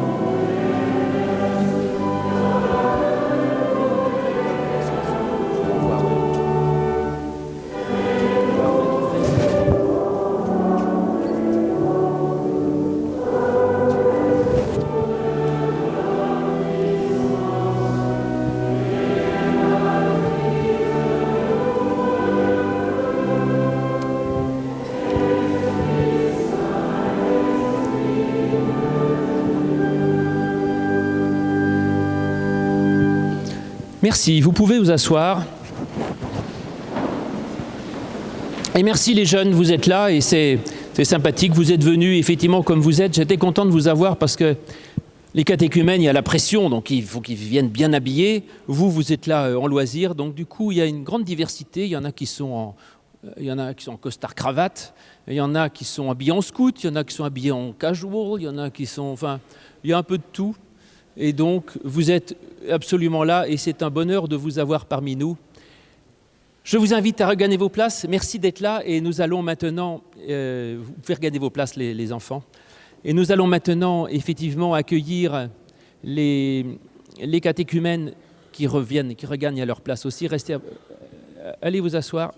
Merci, vous pouvez vous asseoir. Et merci les jeunes, vous êtes là et c'est sympathique, vous êtes venus effectivement comme vous êtes. J'étais content de vous avoir parce que les catéchumènes, il y a la pression, donc il faut qu'ils viennent bien habillés. Vous êtes là en loisir, donc du coup il y a une grande diversité. Il y en a qui sont en costard-cravate, il y en a qui sont habillés en scout, il y en a qui sont habillés en casual, il y en a qui sont... Enfin, il y a un peu de tout. Et donc, vous êtes absolument là et c'est un bonheur de vous avoir parmi nous. Je vous invite à regagner vos places. Merci d'être là et nous allons maintenant... vous pouvez regagner vos places, les enfants. Et nous allons maintenant, effectivement, accueillir les catéchumènes qui regagnent à leur place aussi. Restez... allez vous asseoir.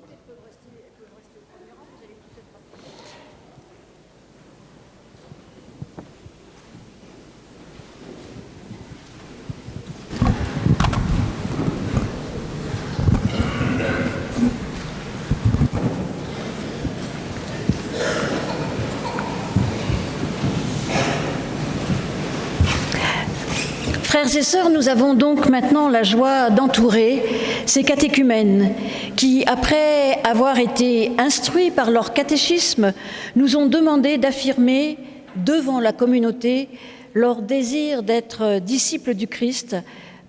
Frères et sœurs, nous avons donc maintenant la joie d'entourer ces catéchumènes qui, après avoir été instruits par leur catéchisme, nous ont demandé d'affirmer devant la communauté leur désir d'être disciples du Christ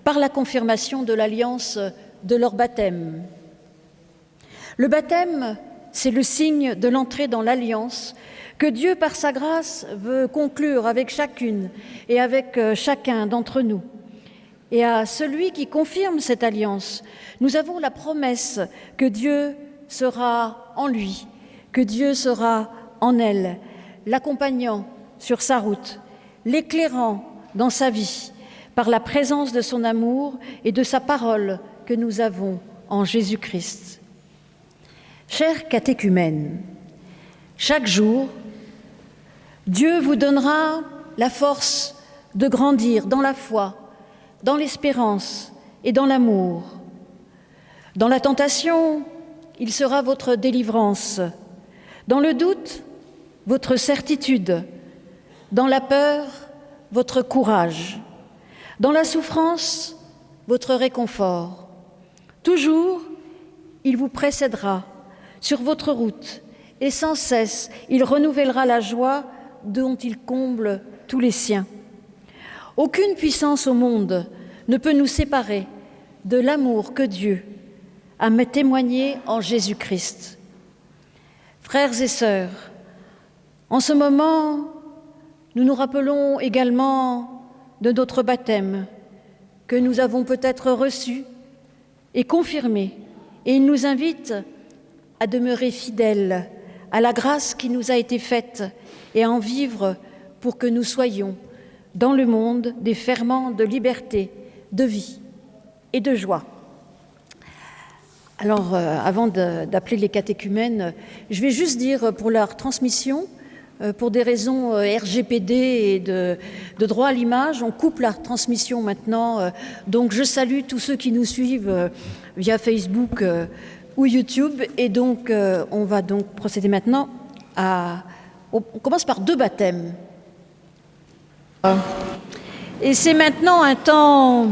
par la confirmation de l'alliance de leur baptême. Le baptême, c'est le signe de l'entrée dans l'alliance que Dieu, par sa grâce, veut conclure avec chacune et avec chacun d'entre nous. Et à celui qui confirme cette alliance, nous avons la promesse que Dieu sera en lui, que Dieu sera en elle, l'accompagnant sur sa route, l'éclairant dans sa vie, par la présence de son amour et de sa parole que nous avons en Jésus-Christ. Chers catéchumènes, chaque jour, Dieu vous donnera la force de grandir dans la foi, dans l'espérance et dans l'amour. Dans la tentation, il sera votre délivrance. Dans le doute, votre certitude. Dans la peur, votre courage. Dans la souffrance, votre réconfort. Toujours, il vous précédera sur votre route et sans cesse, il renouvellera la joie dont il comble tous les siens. Aucune puissance au monde ne peut nous séparer de l'amour que Dieu a témoigné en Jésus-Christ. Frères et sœurs, en ce moment, nous nous rappelons également de notre baptême que nous avons peut-être reçu et confirmé, et il nous invite à demeurer fidèles à la grâce qui nous a été faite et à en vivre pour que nous soyons dans le monde des ferments de liberté, de vie et de joie. Alors, avant d'appeler les catéchumènes, je vais juste dire pour leur transmission, pour des raisons RGPD et de droit à l'image, on coupe la transmission maintenant. Donc, je salue tous ceux qui nous suivent via Facebook ou YouTube. Et donc, on va donc procéder maintenant on commence par 2 baptêmes. Et c'est maintenant un temps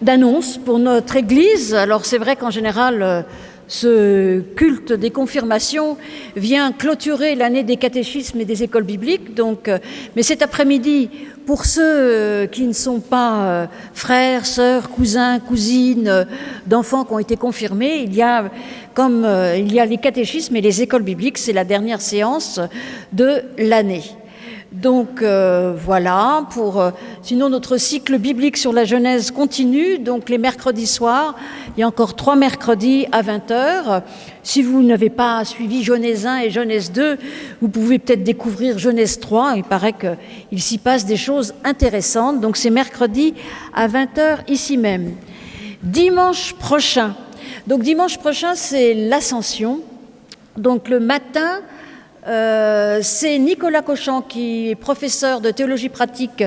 d'annonce pour notre Église. Alors c'est vrai qu'en général, ce culte des confirmations vient clôturer l'année des catéchismes et des écoles bibliques. Donc, mais cet après-midi, pour ceux qui ne sont pas frères, sœurs, cousins, cousines d'enfants qui ont été confirmés, il y a les catéchismes et les écoles bibliques, c'est la dernière séance de l'année. Donc voilà, sinon notre cycle biblique sur la Genèse continue, donc les mercredis soirs, il y a encore 3 mercredis à 20h. Si vous n'avez pas suivi Genèse 1 et Genèse 2, vous pouvez peut-être découvrir Genèse 3, il paraît qu'il s'y passe des choses intéressantes, donc c'est mercredi à 20h ici même. Dimanche prochain, c'est l'Ascension, donc le matin, c'est Nicolas Cochant, qui est professeur de théologie pratique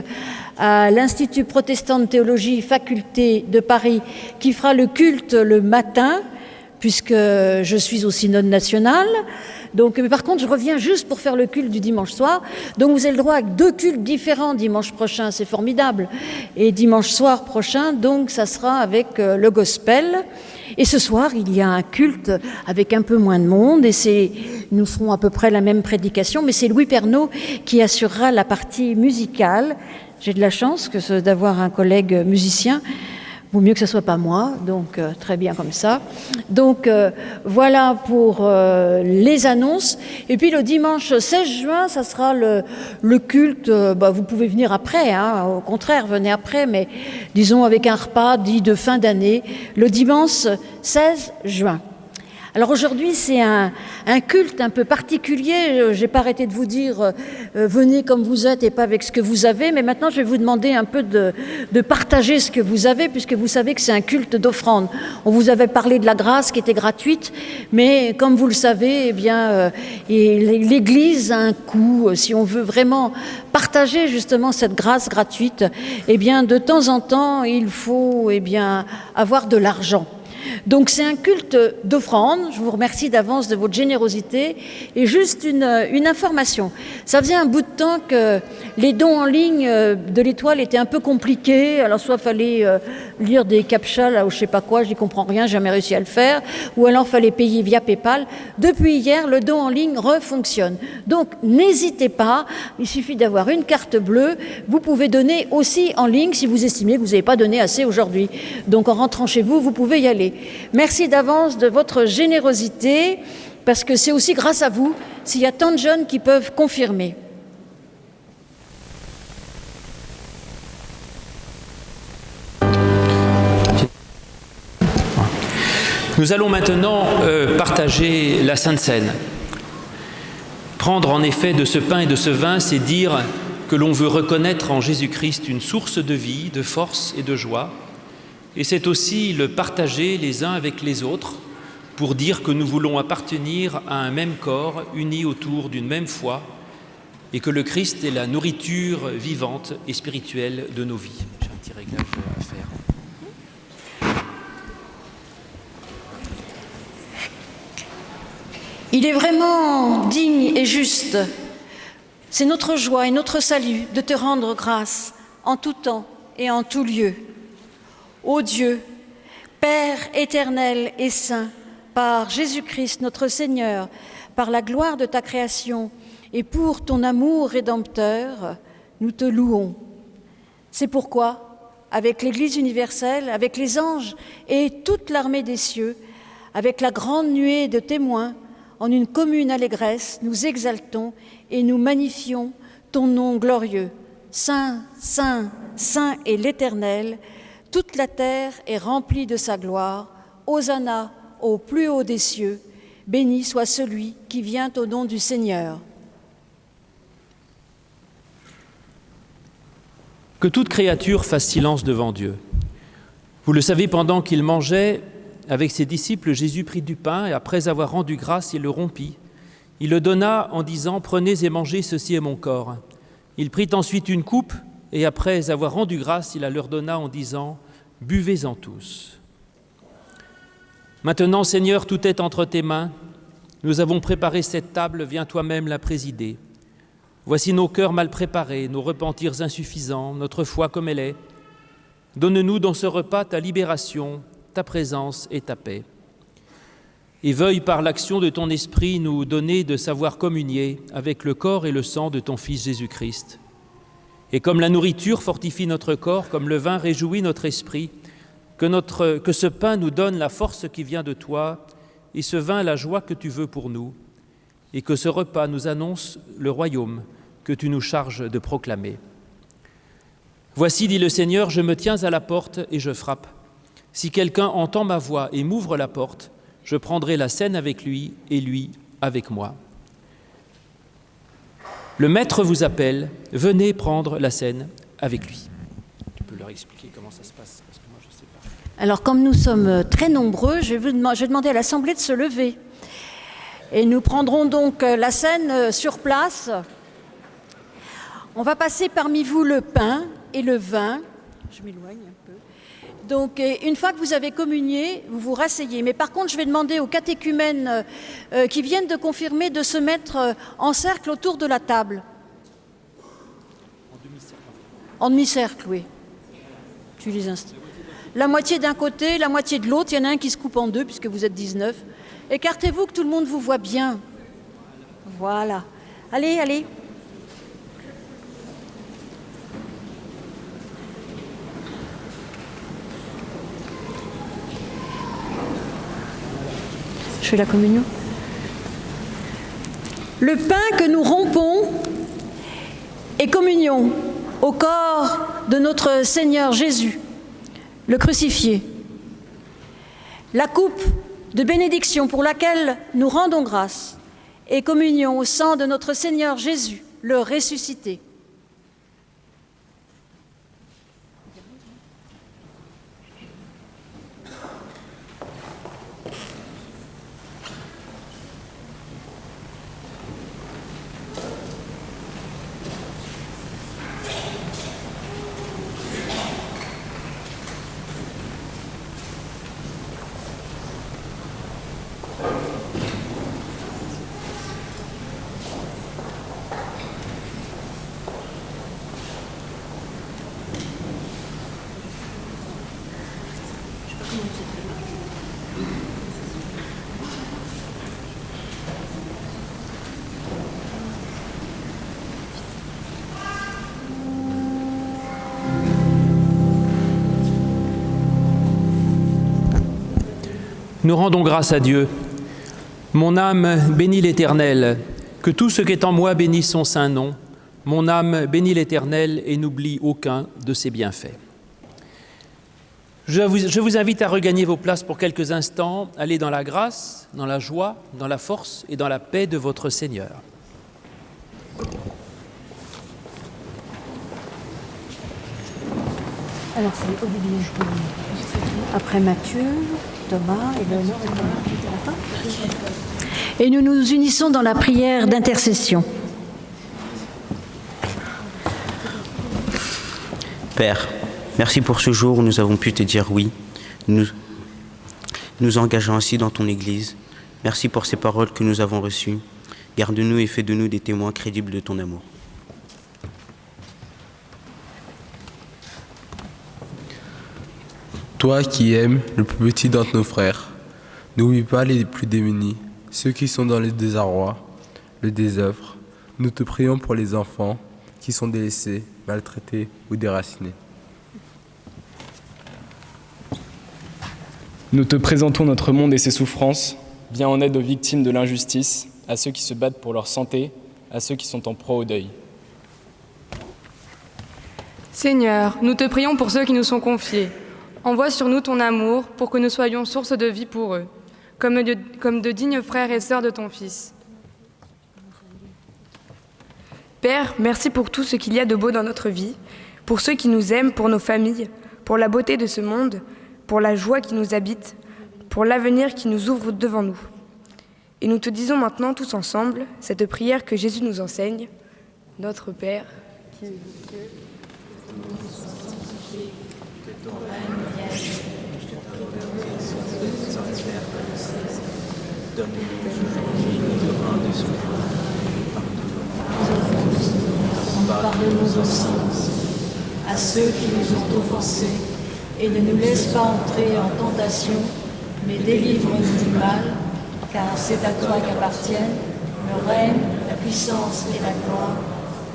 à l'Institut protestant de théologie, faculté de Paris, qui fera le culte le matin, puisque je suis au synode national. Donc, mais par contre, je reviens juste pour faire le culte du dimanche soir. Donc, vous avez le droit à 2 cultes différents dimanche prochain, c'est formidable. Et dimanche soir prochain, donc, ça sera avec le gospel. Et ce soir, il y a un culte avec un peu moins de monde, et nous ferons à peu près la même prédication, mais c'est Louis Pernaud qui assurera la partie musicale. J'ai de la chance d'avoir un collègue musicien. Vaut mieux que ce ne soit pas moi, donc très bien comme ça. Donc voilà pour les annonces. Et puis le dimanche 16 juin, ça sera le culte. Vous pouvez venir après, au contraire, venez après, mais disons avec un repas dit de fin d'année, le dimanche 16 juin. Alors aujourd'hui, c'est un culte un peu particulier. Je n'ai pas arrêté de vous dire venez comme vous êtes et pas avec ce que vous avez, mais maintenant je vais vous demander un peu de partager ce que vous avez, puisque vous savez que c'est un culte d'offrande. On vous avait parlé de la grâce qui était gratuite, mais comme vous le savez, l'Église a un coût. Si on veut vraiment partager justement cette grâce gratuite, de temps en temps, il faut avoir de l'argent. Donc c'est un culte d'offrande. Je vous remercie d'avance de votre générosité. Et juste une information. Ça faisait un bout de temps que les dons en ligne de l'Étoile étaient un peu compliqués. Alors soit fallait lire des captchas là ou je sais pas quoi, je n'y comprends rien, j'ai jamais réussi à le faire. Ou alors fallait payer via PayPal. Depuis hier, le don en ligne refonctionne. Donc n'hésitez pas, il suffit d'avoir une carte bleue. Vous pouvez donner aussi en ligne si vous estimez que vous n'avez pas donné assez aujourd'hui. Donc en rentrant chez vous, vous pouvez y aller. Merci d'avance de votre générosité, parce que c'est aussi grâce à vous s'il y a tant de jeunes qui peuvent confirmer. Nous allons maintenant partager la Sainte Seine. Prendre en effet de ce pain et de ce vin, c'est dire que l'on veut reconnaître en Jésus-Christ une source de vie, de force et de joie. Et c'est aussi le partager les uns avec les autres pour dire que nous voulons appartenir à un même corps, unis autour d'une même foi, et que le Christ est la nourriture vivante et spirituelle de nos vies. J'ai un petit réglage à faire. Il est vraiment digne et juste. C'est notre joie et notre salut de te rendre grâce en tout temps et en tout lieu. Ô Dieu, Père éternel et saint, par Jésus-Christ notre Seigneur, par la gloire de ta création et pour ton amour rédempteur, nous te louons. C'est pourquoi, avec l'Église universelle, avec les anges et toute l'armée des cieux, avec la grande nuée de témoins, en une commune allégresse, nous exaltons et nous magnifions ton nom glorieux. Saint, Saint, Saint est l'Éternel. Toute la terre est remplie de sa gloire. Hosanna au plus haut des cieux. Béni soit celui qui vient au nom du Seigneur. Que toute créature fasse silence devant Dieu. Vous le savez, pendant qu'il mangeait avec ses disciples, Jésus prit du pain et après avoir rendu grâce, il le rompit. Il le donna en disant « Prenez et mangez, ceci est mon corps ». Il prit ensuite une coupe et après avoir rendu grâce, il la leur donna en disant « Buvez-en tous ». Maintenant, Seigneur, tout est entre tes mains. Nous avons préparé cette table, viens toi-même la présider. Voici nos cœurs mal préparés, nos repentirs insuffisants, notre foi comme elle est. Donne-nous dans ce repas ta libération, ta présence et ta paix. Et veuille par l'action de ton esprit nous donner de savoir communier avec le corps et le sang de ton Fils Jésus-Christ. Et comme la nourriture fortifie notre corps, comme le vin réjouit notre esprit, que ce pain nous donne la force qui vient de toi et ce vin la joie que tu veux pour nous, et que ce repas nous annonce le royaume que que tu nous charges de proclamer. Voici, dit le Seigneur, je me tiens à la porte et je frappe. Si quelqu'un entend ma voix et m'ouvre la porte, je prendrai la scène avec lui et lui avec moi. Le Maître vous appelle, venez prendre la scène avec lui. Tu peux leur expliquer comment ça se passe, parce que moi je ne sais pas. Alors, comme nous sommes très nombreux, je vais demander à l'Assemblée de se lever. Et nous prendrons donc la scène sur place. On va passer parmi vous le pain et le vin. Je m'éloigne un peu. Donc, une fois que vous avez communié, vous vous rasseyez. Mais par contre, je vais demander aux catéchumènes qui viennent de confirmer de se mettre en cercle autour de la table. En demi-cercle, oui. Tu les installes. La moitié d'un côté, la moitié de l'autre. Il y en a un qui se coupe en deux, puisque vous êtes 19. Écartez-vous, que tout le monde vous voit bien. Voilà. Allez, allez. Je fais la communion. Le pain que nous rompons est communion au corps de notre Seigneur Jésus, le crucifié. La coupe de bénédiction pour laquelle nous rendons grâce est communion au sang de notre Seigneur Jésus, le ressuscité. Nous rendons grâce à Dieu. Mon âme bénit l'Éternel, que tout ce qui est en moi bénisse son saint nom. Mon âme bénit l'Éternel et n'oublie aucun de ses bienfaits. Je vous invite à regagner vos places pour quelques instants, aller dans la grâce, dans la joie, dans la force et dans la paix de votre Seigneur. Alors c'est Olivier, après Mathieu, Thomas et Léonore et Thomas qui étaient à la fin. Et nous nous unissons dans la prière d'intercession. Père, merci pour ce jour où nous avons pu te dire oui, nous engageons ainsi dans ton Église. Merci pour ces paroles que nous avons reçues. Garde-nous et fais de nous des témoins crédibles de ton amour. Toi qui aimes le plus petit d'entre nos frères, n'oublie pas les plus démunis, ceux qui sont dans le désarroi, le désœuvre. Nous te prions pour les enfants qui sont délaissés, maltraités ou déracinés. Nous te présentons notre monde et ses souffrances. Viens en aide aux victimes de l'injustice, à ceux qui se battent pour leur santé, à ceux qui sont en proie au deuil. Seigneur, nous te prions pour ceux qui nous sont confiés. Envoie sur nous ton amour pour que nous soyons source de vie pour eux, comme de dignes frères et sœurs de ton Fils. Père, merci pour tout ce qu'il y a de beau dans notre vie, pour ceux qui nous aiment, pour nos familles, pour la beauté de ce monde, pour la joie qui nous habite, pour l'avenir qui nous ouvre devant nous. Et nous te disons maintenant tous ensemble cette prière que Jésus nous enseigne. Notre Père, qui es aux cieux, que ton règne vienne, que ta volonté soit faite sur la terre comme au ciel. Donne-nous aujourd'hui notre pain de ce jour. Pardonne-nous aussi à ceux qui nous ont offensés, et ne nous laisse pas entrer en tentation, mais délivre-nous du mal, car c'est à toi qu'appartiennent le règne, la puissance et la gloire,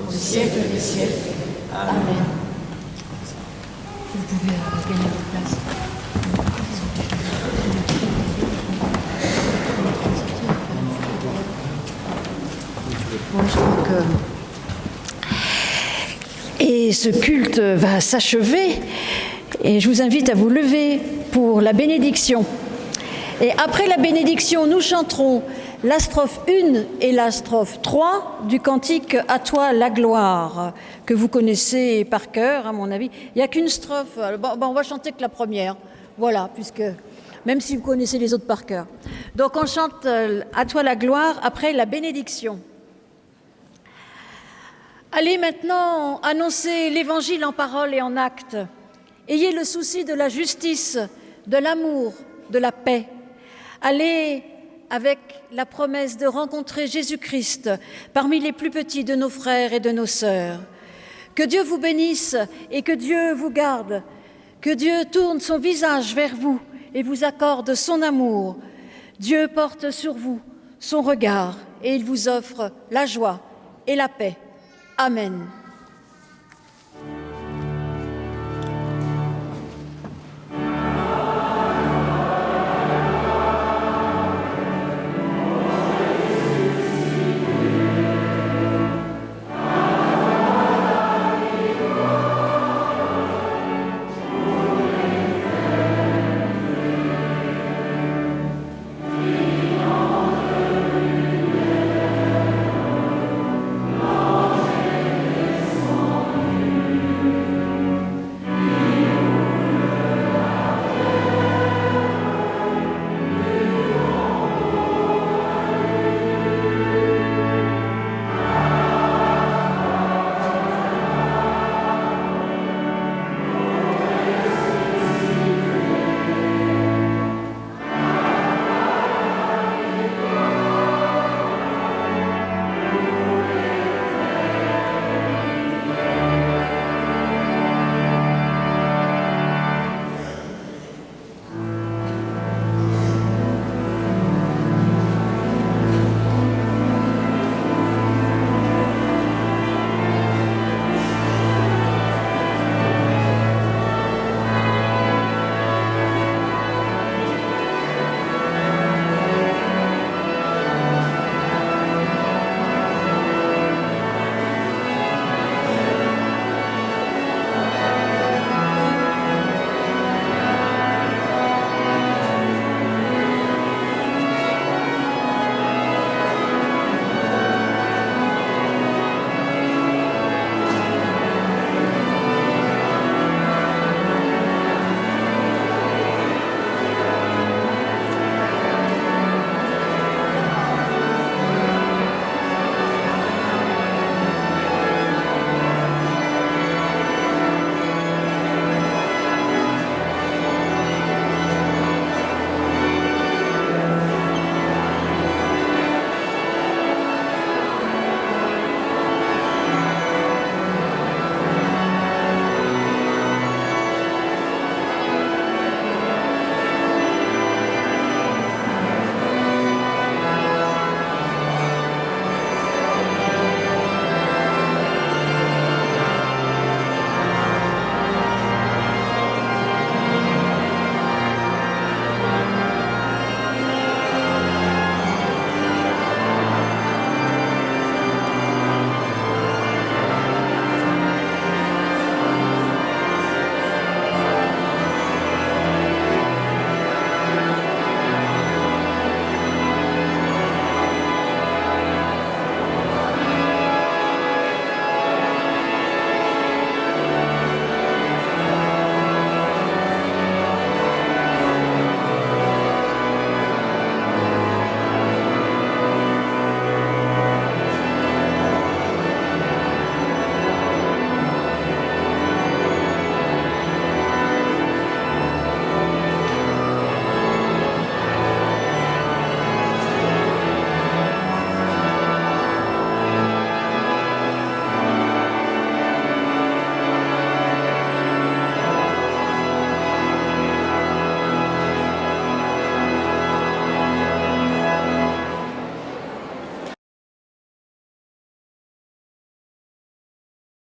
au siècle des siècles. Amen. Vous pouvez gagner votre place. Bon, je crois Et ce culte va s'achever et je vous invite à vous lever pour la bénédiction. Et après la bénédiction, nous chanterons la strophe 1 et la strophe 3 du cantique « À toi la gloire » que vous connaissez par cœur, à mon avis. Il n'y a qu'une strophe. Bon, on va chanter que la première. Voilà, puisque même si vous connaissez les autres par cœur. Donc on chante « À toi la gloire » après la bénédiction. Allez maintenant annoncer l'Évangile en parole et en acte. Ayez le souci de la justice, de l'amour, de la paix. Allez avec la promesse de rencontrer Jésus-Christ parmi les plus petits de nos frères et de nos sœurs. Que Dieu vous bénisse et que Dieu vous garde. Que Dieu tourne son visage vers vous et vous accorde son amour. Dieu porte sur vous son regard et il vous offre la joie et la paix. Amen.